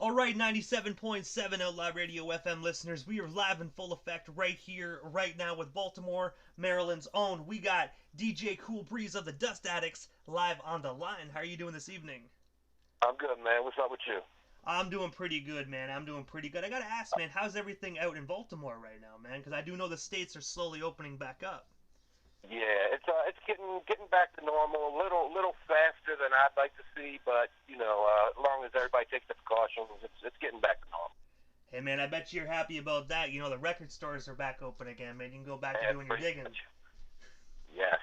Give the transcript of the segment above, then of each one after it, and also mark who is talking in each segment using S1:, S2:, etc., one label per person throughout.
S1: All right, 97.7 Outlaw Radio FM listeners, we are live in full effect right here, right now with Baltimore, Maryland's own. We got DJ Kool Breez of the Dust Addicts live on the line. How are you doing this evening?
S2: I'm good, man. What's up with you?
S1: I'm doing pretty good, man. I'm doing pretty good. I gotta ask, man, how's everything out in Baltimore right now, man? Because I do know the states are slowly opening back up.
S2: Yeah, it's getting back to normal. A little faster than I'd like to see, but as long as everybody takes the precautions, it's getting back to normal.
S1: Hey, man, I bet you're happy about that. You know, the record stores are back open again, man. You can go back to
S2: And
S1: doing your
S2: pretty
S1: digging.
S2: much, yes.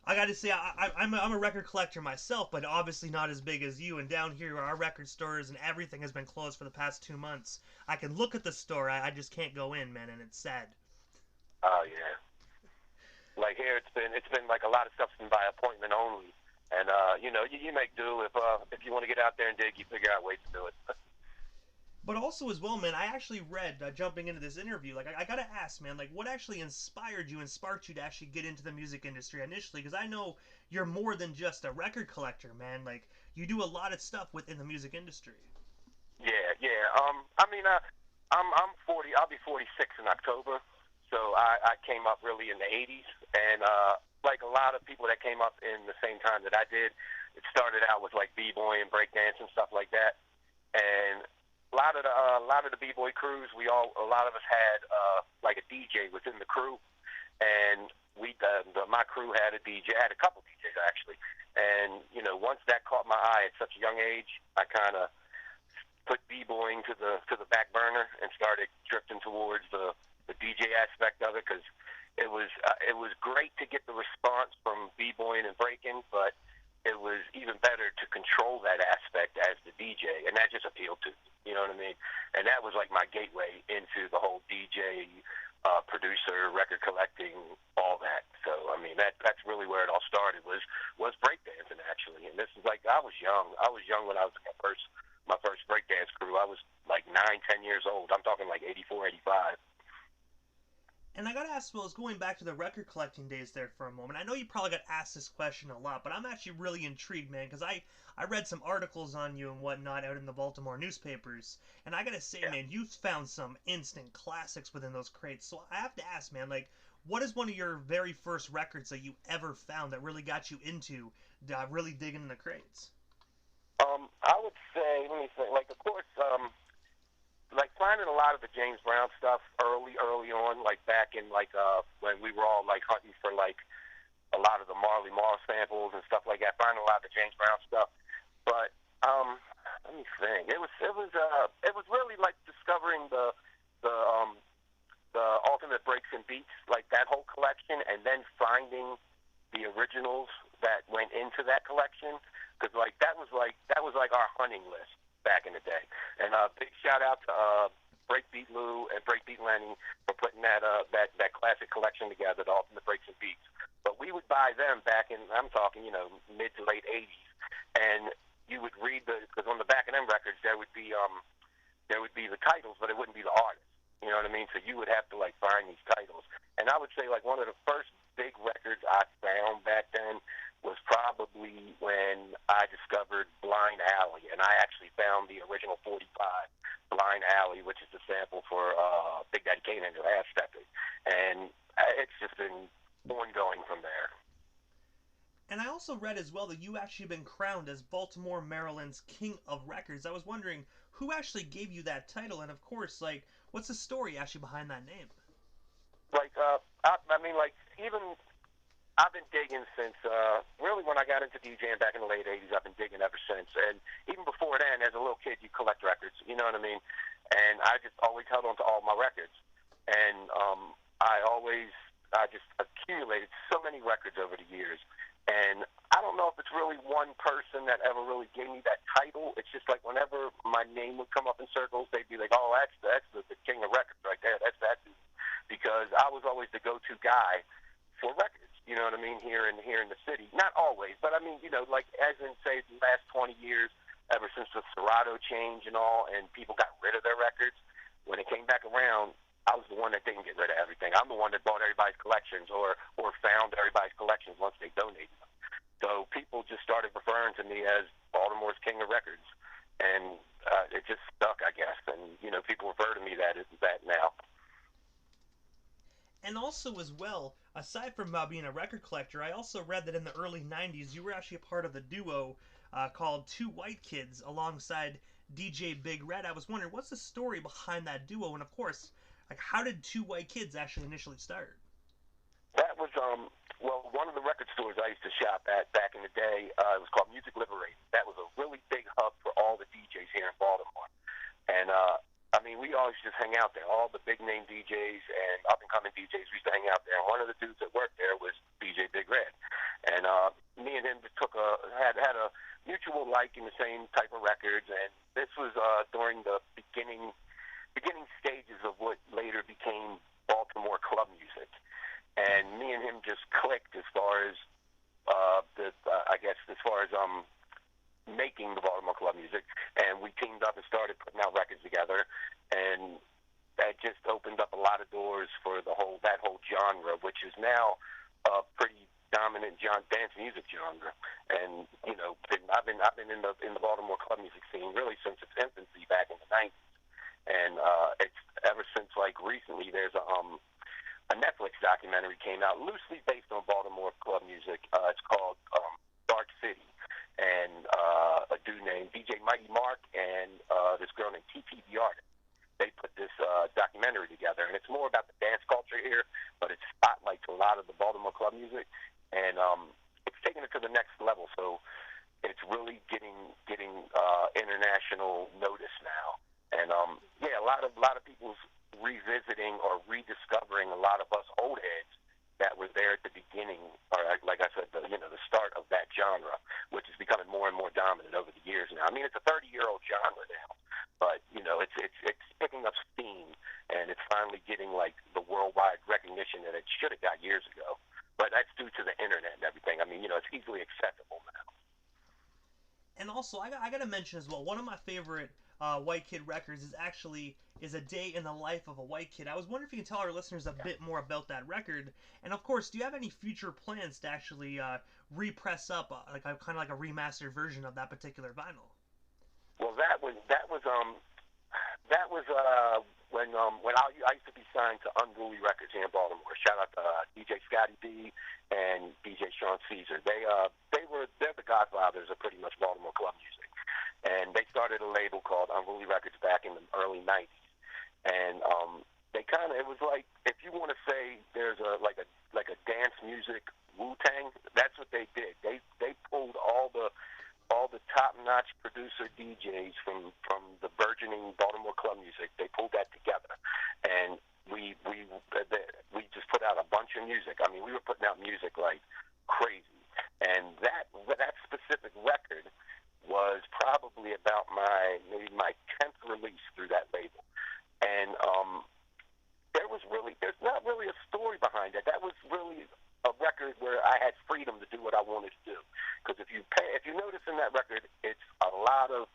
S1: I got to say, I'm a record collector myself, but obviously not as big as you. And down here, our record stores and everything has been closed for the past 2 months. I can look at the store, I just can't go in, man, and it's sad.
S2: Oh yeah. Like here, it's been like a lot of stuff's been by appointment only, and you make do if you want to get out there and dig, you figure out ways to do it.
S1: But also as well, man, I actually read, jumping into this interview, like, I gotta ask, man, like, what actually inspired you and sparked you to actually get into the music industry initially? Because I know you're more than just a record collector, man. Like, you do a lot of stuff within the music industry.
S2: Yeah, yeah. I'm 40. I'll be 46 in October. So I came up really in the 80s, and like a lot of people that came up in the same time that I did, it started out with like b-boy and breakdance and stuff like that. And a lot of the b-boy crews, a lot of us had like a DJ within the crew, and my crew had a DJ, had a couple DJs actually. And once that caught my eye at such a young age, I kind of put b-boying to the back burner and started drifting towards the DJ aspect of it, because it was great to get the response from b-boying and breaking, but it was even better to control that aspect as the DJ, and that just appealed to me. You know what I mean? And that was like my gateway into the whole DJ, producer, record collecting, all that. So I mean, that's really where it all started was breakdancing actually. And this is like I was young. I was young when I was in my first breakdance crew. I was like 9, 10 years old. I'm talking like 84, 85.
S1: And I gotta ask, Willis, going back to the record collecting days there for a moment. I know you probably got asked this question a lot, but I'm actually really intrigued, man, because I read some articles on you and whatnot out in the Baltimore newspapers, and I gotta say,
S2: Yeah.
S1: man, you've found some instant classics within those crates. So I have to ask, man, like, what is one of your very first records that you ever found that really got you into really digging in the crates?
S2: I would say, let me think. Like, of course, like finding a lot of the James Brown stuff early on, like back in like when we were all like hunting for like a lot of the Marley Marl samples and stuff like that. Finding a lot of the James Brown stuff, but let me think. It was really like discovering the ultimate breaks and beats, like that whole collection, and then finding the originals that went into that collection, because like that was like our hunting list back in the day. And big shout out to Breakbeat Lou and Breakbeat Lenny for putting that classic collection together, the ultimate breaks and beats. But we would buy them back in, I'm talking mid to late 80s, and you would read because on the back of them records there would be the titles, but it wouldn't be the artist. You know what I mean? So you would have to like find these titles. And I would say like one of the first big records I found back then was probably when I discovered Blind Alley, and I actually found the original 45 Blind Alley, which is the sample for Big Daddy Kane and the Half Steppers. And it's just been ongoing from there.
S1: And I also read as well that you actually been crowned as Baltimore, Maryland's King of Records. I was wondering who actually gave you that title, and of course, like, what's the story actually behind that name?
S2: Like, I mean, like, even I've been digging since really when I got into DJing back in the late '80s. I've been digging ever since, and even before then, as a little kid, you collect records. You know what I mean? And I just always held on to all my records, and I just accumulated so many records over the years. And I don't know if it's really one person that ever really gave me that title. It's just like whenever my name would come up in circles, they'd be like, "Oh, that's the king of records right there. That's that dude." Because I was always the go-to guy for records. You know what I mean? Here in the city, not always, but I mean, like as in say the last 20 years, ever since the Serato change and all, and people got rid of their records. When it came back around, I was the one that didn't get rid of everything. I'm the one that bought everybody's collections or found everybody's collections once they donated them. So people just started referring to me as Baltimore's King of Records. and it just stuck, I guess. And people refer to me that now.
S1: And also, as well, aside from being a record collector, I also read that in the early 90s you were actually a part of the duo called Two White Kids alongside DJ Big Red. I was wondering, what's the story behind that duo? And of course, like, how did Two White Kids actually initially start?
S2: That was well, one of the record stores I used to shop at back in the day. It was called Music Liberate. That was a really big hub for all the DJs here in Baltimore. And I mean, we always just hang out there. All the big name DJs and up and coming DJs, we used to hang out there. And one of the dudes that worked there was DJ Big Red. And me and him had a mutual like in the same type of records. And this was during the beginning stages of what later became Baltimore club music. And me and him just clicked as far as making the Baltimore club music, and we teamed up and started putting out records together, and that just opened up a lot of doors for that whole genre, which is now a pretty dominant dance music genre. And I've been in the Baltimore club music scene really since its infancy back in the '90s, and it's ever since like recently there's a Netflix documentary came out loosely based on Baltimore club music. It's called Dark City, and a dude named DJ Mighty Mark and this girl named TP the Artist. They put this documentary together, and it's more about the dance culture here, but it spotlights a lot of the Baltimore club music, and it's taking it to the next level. So it's really getting international notice now, and a lot of people's revisiting or rediscovering a lot of us old heads that were there at the beginning, or like I said, the start of that genre, which is becoming more and more dominant over the years now. I mean, it's a 30-year-old genre now, but it's picking up steam, and it's finally getting like the worldwide recognition that it should have got years ago. But that's due to the internet and everything. I mean, it's easily accessible now.
S1: And also, I got to mention as well, one of my favorite White Kid records is A Day in the Life of a White Kid. I was wondering if you can tell our listeners a bit more about that record. And of course, do you have any future plans to actually repress up like a kind of like a remastered version of that particular vinyl?
S2: Well, that was when I used to be signed to Unruly Records here in Baltimore. Shout out to DJ Scotty B and DJ Sean Caesar. They're the godfathers of pretty much Baltimore club music, and they started a label called Unruly Records back in the early '90s. And it was like, if you want to say there's a dance music Wu-Tang, that's what they did. They pulled all the top-notch producer DJs from the burgeoning Baltimore club music. They pulled that together, and we just put out a bunch of music. I mean, we were putting out music like crazy, and that specific record was probably about maybe my 10th release through that label, and there's not really a story behind it. That was really a record where I had freedom to do what I wanted to do. Because if you notice in that record, it's a lot of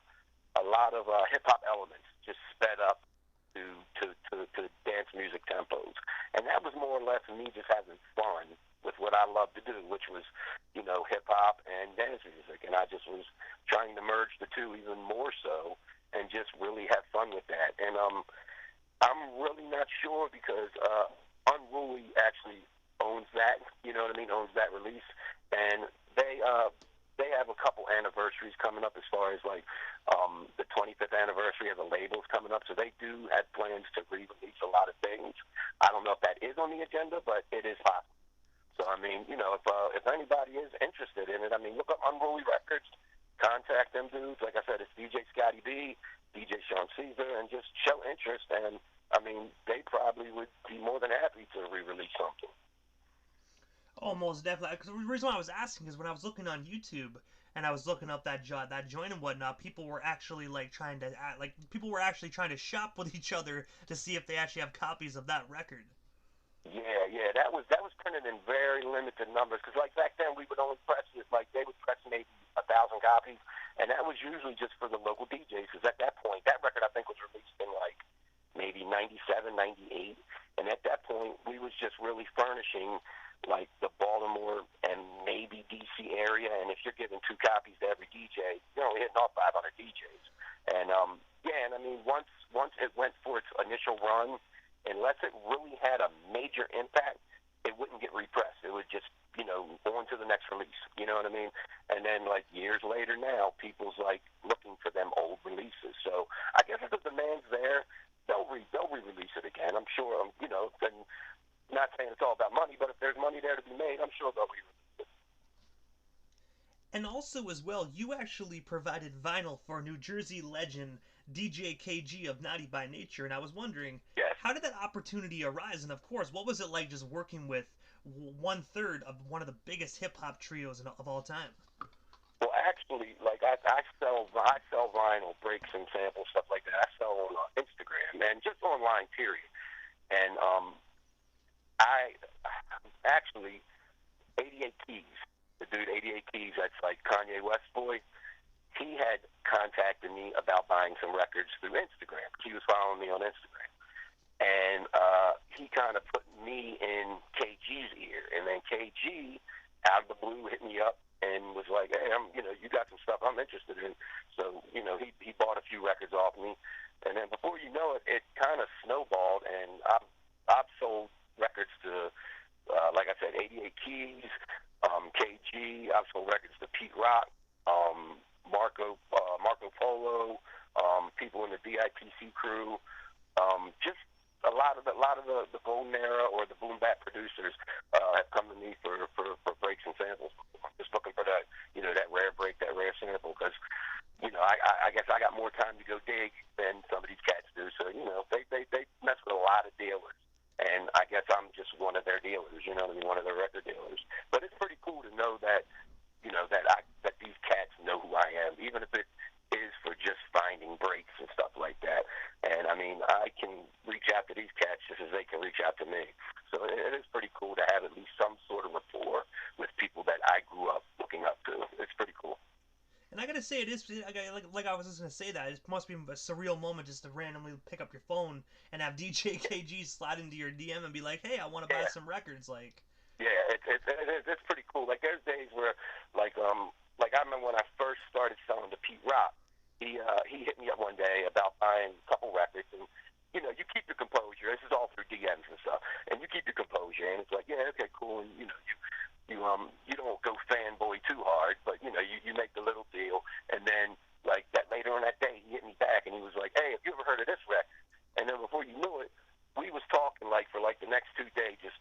S2: hip hop elements just sped up to dance music tempos, and that was more or less me just having fun with what I love to do, which was hip hop and dance music, and I just was trying to merge the two even more so, and just really have fun with that. And I'm really not sure because Unruly actually owns that, owns that release, and they have a couple anniversaries coming up as far as like the 25th anniversary of the labels coming up, so they do have plans to re-release a lot of things. I don't know if that is on the agenda, but it is possible. So I mean, if anybody is interested in it, I mean, look up Unruly Records, contact them dudes. Like I said, it's DJ Scotty B, DJ Sean Caesar, and just show interest, and I mean, they probably would be more than happy to re-release something.
S1: Oh, most definitely. Because the reason why I was asking is when I was looking on YouTube and I was looking up that joint and whatnot, people were actually trying to shop with each other to see if they actually have copies of that record.
S2: Yeah, that was printed in very limited numbers. Because like back then, we would only press it they would press maybe 1,000 copies, and that was usually just for the local DJs. Because at that point, that record I think was released in maybe '97, '98, and at that point, we was just really furnishing the Baltimore and maybe DC area, and if you're giving 2 copies to every DJ, you're only hitting off 500 DJs. DJs. And yeah, and I mean once it went for its initial run, unless it really had a major impact, it wouldn't get repressed. It would just, on to the next release. You know what I mean? And then, like, years later now, people's, like, looking for them old releases. So I guess if the demand's there, they'll re-release it again. I'm sure, and not saying it's all about money, but if there's money there to be made, I'm sure they'll re-release it.
S1: And also, as well, you actually provided vinyl for New Jersey legend DJ KG of Naughty by Nature, and I was wondering,
S2: Yes.
S1: how did that opportunity arise? And of course, what was it like just working with 1/3 of one of the biggest hip hop trios of all time?
S2: Well, actually, like I sell vinyl breaks and samples, stuff like that. I sell on Instagram and just online, period. And I actually 88 Keys, the dude 88 Keys, that's like Kanye West boy. He had contacted me about buying some records through Instagram. He was following me on Instagram, and he kind of put me in KG's ear, and then KG out of the blue hit me up and was like, "Hey, you got some stuff I'm interested in." So, he bought a few records off me, and then before you know it, it kind of snowballed, and I've sold records to, like I said, 88 Keys, KG. I've sold records to Pete Rock, Marco Polo, people in the DIPC crew, just a lot of the golden era or the boom bap producers have come to me for breaks and samples. I'm just looking for that that rare break, that rare sample, because I guess I got more time to go dig than some of these cats do. So they mess with a lot of dealers, and I guess I'm just one of their dealers. You know what I mean? One of their record dealers. But it's pretty cool to know that that these cats know who I am, even if it is for just finding breaks and stuff like that. And I mean, I can reach out to these cats just as they can reach out to me. So it is pretty cool to have at least some sort of rapport with people that I grew up looking up to. It's pretty cool.
S1: And I gotta say, it is like I was just gonna say that it must be a surreal moment just to randomly pick up your phone and have DJ KG slide into your DM and be like, "Hey, I want to buy some records." Like,
S2: yeah, it's pretty cool. Like there's days where like I remember when I first started selling to Pete Rock, he hit me up one day about buying a couple records, and you keep your composure. This is all through DMs and stuff, and you keep your composure, and it's like, yeah, okay, cool, and you don't go fanboy too hard, but you make the little deal, and then like that later on that day he hit me back and he was like, "Hey, have you ever heard of this record?" And then before you knew it, we was talking like for like the next 2 days, just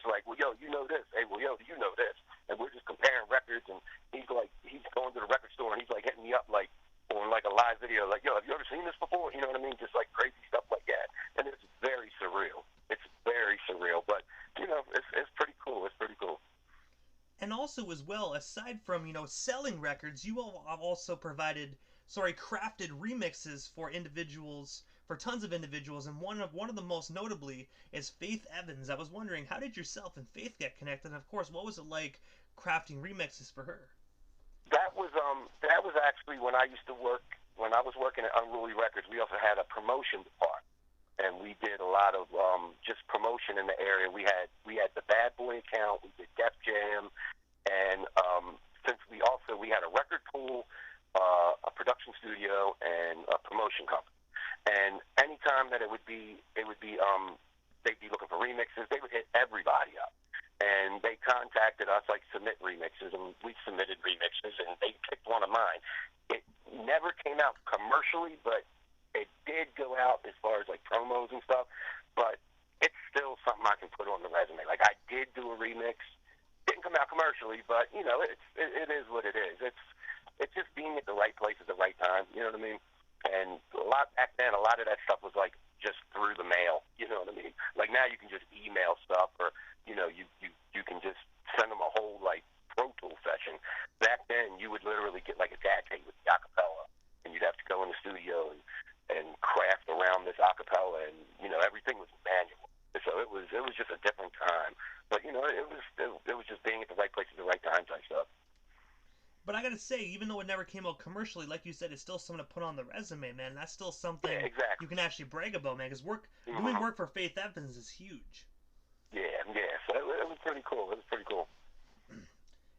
S2: like, "Well, yo, you know this? Hey, well, yo, do you know this?" And we're just comparing records, and he's going to the record store and he's like hitting me up like on like a live video, like, "Yo, have you ever seen this before?" You know what I mean? Just like crazy stuff like that, and it's very surreal. It's very surreal, but it's pretty cool. It's pretty cool.
S1: and also as well, aside from selling records, you all have also crafted remixes for individuals, for tons of individuals, and one of the most notably is Faith Evans. I was wondering, how did yourself and Faith get connected? And of course, what was it like crafting remixes for her?
S2: That was actually when I used to work when I was working at Unruly Records. We also had a promotion department, and we did a lot of just promotion in the area. We had the Bad Boy account, we did Def Jam, and since we had a record pool, a production studio, and a promotion company. And anytime that it would be they'd be looking for remixes, they would hit everybody up. And they contacted us, like, submit remixes, and we submitted remixes, and they picked one of mine. It never came out commercially, but it did go out as far as, like, promos and stuff. But it's still something I can put on the resume. Like, I did do a remix. Didn't come out commercially, but, it is what it is. It's just being at the right place at the right time, you know what I mean? And back then, a lot of that stuff was, like, just through the mail, you know what I mean? Like, now you can just email stuff, or you can just send them a whole like Pro Tool session. Back then, you would literally get like a DAT tape with the acapella, and you'd have to go in the studio and craft around this acapella, and everything was manual. So it was just a different time. But it was just being at the right place at the right time type stuff.
S1: But I gotta say, even though it never came out commercially, like you said, it's still something to put on the resume, man. That's still something
S2: exactly.
S1: you can actually brag about, man. Because doing work for Faith Evans is huge.
S2: Yeah. So it was pretty cool. It was pretty cool.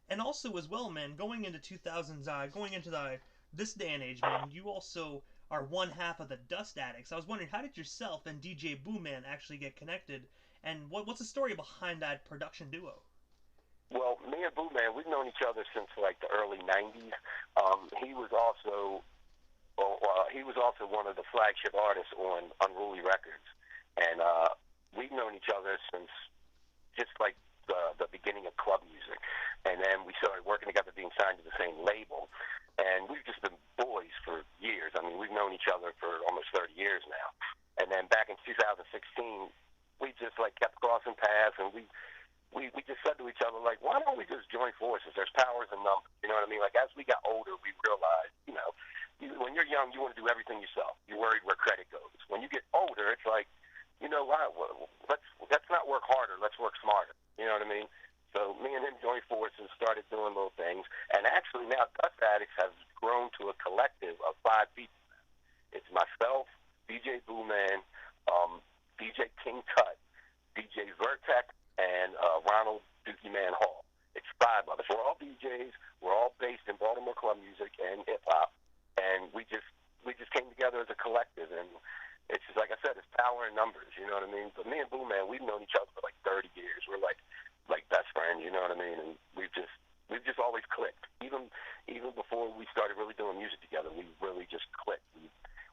S1: And also as well, man, going into 2000s, going into the this day and age, man, you also are one half of the Dust Addicts. I was wondering, how did yourself and DJ Booman actually get connected, and what's the story behind that production duo?
S2: Well, me and Boo Man, we've known each other since like the early '90s. He was also one of the flagship artists on Unruly Records, and we've known each other since just like the beginning of club music. And then we started working together, being signed to the same label. And we've just been boys for years. I mean, we've known each other for almost 30 years now. And then back in 2016, we just like kept crossing paths, and we just said to each other, like, why don't we just join forces? There's powers in numbers. You know what I mean? Like, as we got older, we realized, when you're young, you want to do everything yourself. You're worried where credit goes. When you get older, it's like, you know what? Let's not work harder. Let's work smarter. You know what I mean? So me and him joined forces, started doing little things, and actually now Dust Addicts has grown to a collective of 5 people. It's myself, DJ Booman, DJ King Tut, DJ Vertex, and Ronald Dookie Man Hall. It's 5 of us. We're all DJs. We're all based in Baltimore club music and hip hop, and we just came together as a collective. And it's just, like I said, it's power in numbers. You know what I mean? But me and Booman, we've known each other for like 30 years. We're like best friends, you know what I mean? And we've just always clicked. Even before we started really doing music together, we really just clicked.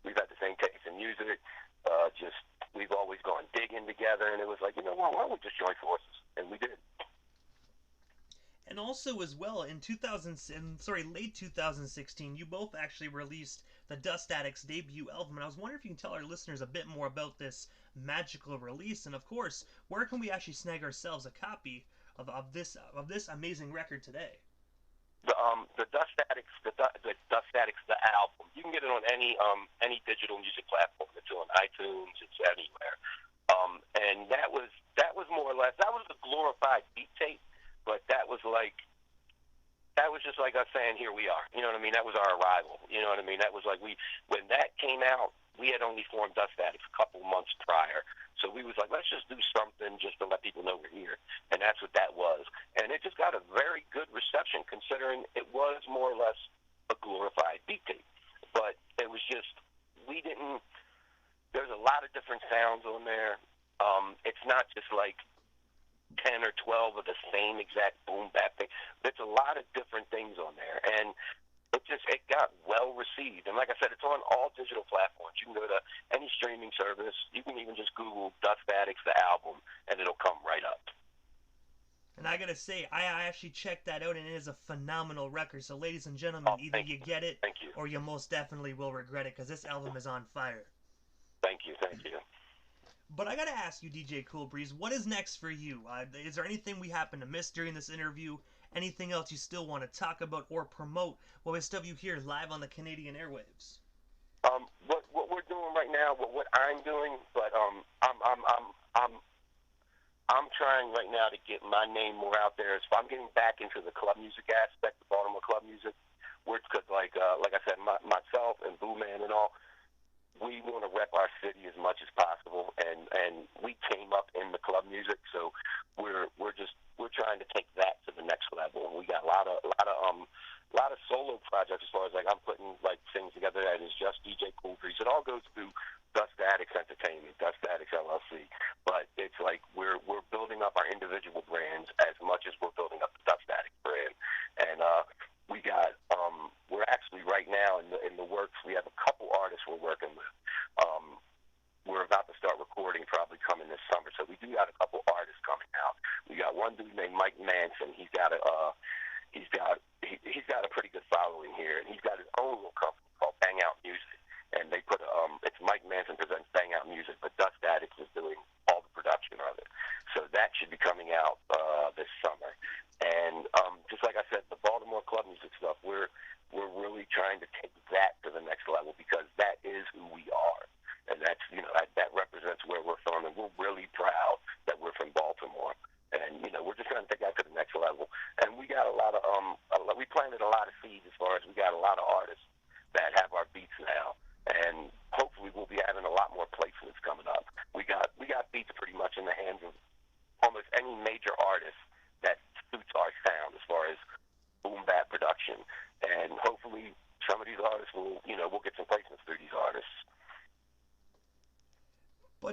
S2: We've had the same taste in music. We've always gone digging together, and it was like, you know what? Why don't we just join forces? And we did.
S1: And also, as well, in late 2016, you both actually released the Dust Addicts debut album, and I was wondering if you can tell our listeners a bit more about this magical release, and of course, where can we actually snag ourselves a copy of this amazing record today?
S2: The Dust Addicts, the Dust Addicts, the album. You can get it on any digital music platform. It's on iTunes. It's anywhere. And that was more or less, that was a glorified beat tape, but that was just like us saying, here we are. You know what I mean? That was our arrival. You know what I mean? That was like when that came out, we had only formed Dust Addicts a couple months prior. So we was like, let's just do something just to let people know we're here. And that's what that was. And it just got a very good reception, considering it was more or less a glorified beat tape. But it was just, there's a lot of different sounds on there. It's not just like 10 or 12 of the same exact boom bap thing. There's a lot of different things on there. And it got well received. And like I said, it's on all digital platforms. You can go to any streaming service. You can even just Google Dust Addicts, the album, and it'll come right up.
S1: And I gotta say, I actually checked that out, and it is a phenomenal record. So ladies and gentlemen, either you get it, or you most definitely will regret it, because this album is on fire.
S2: Thank you.
S1: But I gotta ask you, DJ Kool Breez, what is next for you? Is there anything we happen to miss during this interview? Anything else you still want to talk about or promote while we still you here live on the Canadian airwaves?
S2: What we're doing right now, what I'm doing, but I'm trying right now to get my name more out there. So I'm getting back into the club music aspect, the Baltimore club music. Because like I said, myself and Boo Man and all, we want to rep our city as much as possible, and we came up in the club music, so we're trying to take that to the next level. And we got a lot of solo projects, as far as like I'm putting like things together that is just DJ Kool Breez. It all goes through Dust Addicts Entertainment, Dust Addicts LLC, but it's like we're building up our individual brands as much as we're building up the Dust Addicts brand. And we got we're actually right now in the works. We have a couple artists we're working with. We're about to start recording, probably coming this summer. So we do got a couple artists coming out. We got one dude named Mike Manson. He's got a pretty good following here, and he's got his own little company called Bang Out Music. And they put it's Mike Manson presents Bang Out Music, but Dust Addicts is doing all the production of it. So that should be coming out this summer.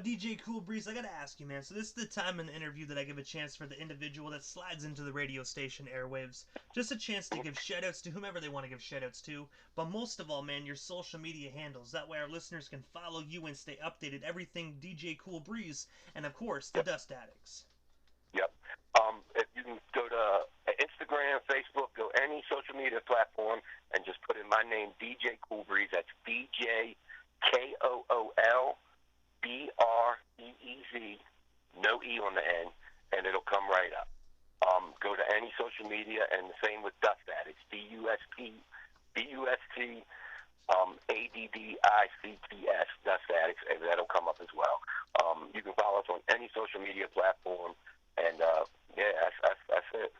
S1: DJ Kool Breez, I gotta ask you, man. So this is the time in the interview that I give a chance for the individual that slides into the radio station airwaves. Just a chance to give shoutouts to whomever they want to give shoutouts to. But most of all, man, your social media handles. That way our listeners can follow you and stay updated. Everything DJ Kool Breez, and of course, the Dust Addicts.
S2: Yep. If you can go to Instagram, Facebook, go any social media platform, and just put in my name, DJ Kool Breez. That's DJKOOLBREEZ, no E on the end, and it'll come right up. Go to any social media, and the same with Dust Addicts, DUSTADDICTS, Dust Addicts, and that'll come up as well. You can follow us on any social media platform, and that's it.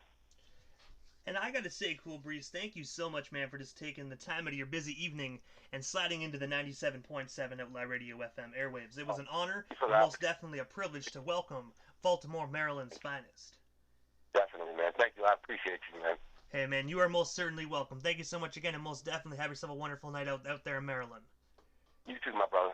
S1: And I gotta say, Kool Breez, thank you so much, man, for just taking the time out of your busy evening and sliding into the 97.7 Outlaw Radio FM airwaves. It was an honor and most definitely a privilege to welcome Baltimore, Maryland's finest.
S2: Definitely, man. Thank you. I appreciate you, man.
S1: Hey, man, you are most certainly welcome. Thank you so much again, and most definitely have yourself a wonderful night out there in Maryland.
S2: You too, my brother.